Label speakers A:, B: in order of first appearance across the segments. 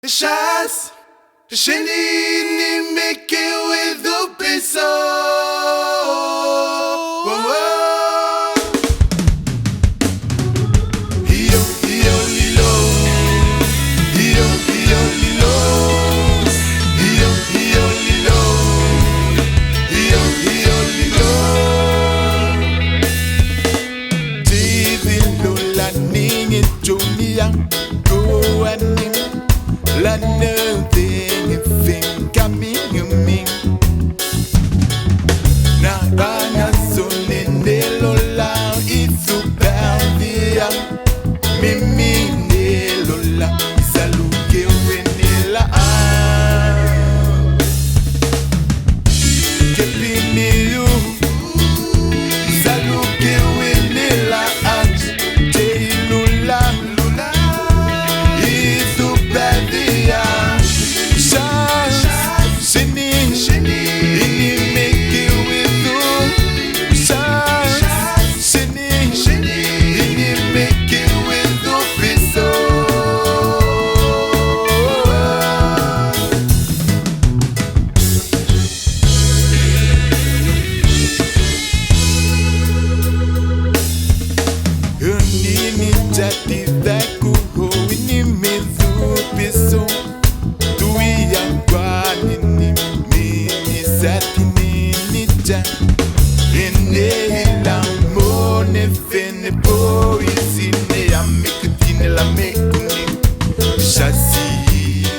A: shots. Shindy make it with the peso.
B: La nothing thing coming me. Na bana sonende lola isupervia. Mimi ne lola isaluke wenela. Kepini you isaluke wenela. Jadi daku ho ini mezu piso Tui yang kwani ni mimi sati ni nija Ine hila mo ne fene po isi ne ya mekutine la mekuni Shasi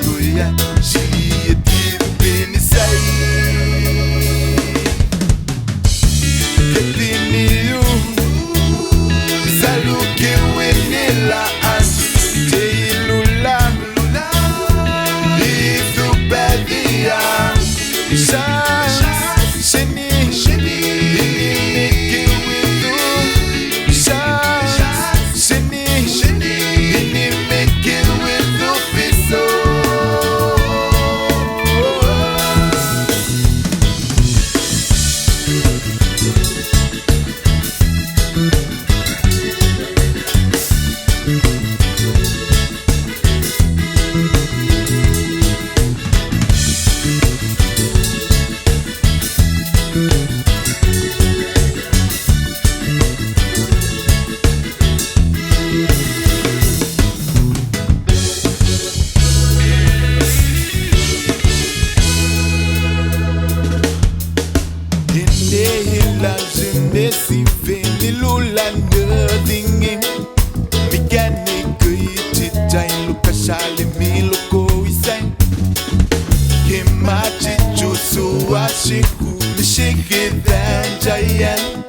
B: goya shili etipe ni sai Ketini yu Saluke wenela asite lula Isupedia Shani Make it with you Shani Make it with you piso Nesse veni lula nothing Mechanic itita iluka shali miloko isai Kimachi chusu ashiku Nishiki dhan jayan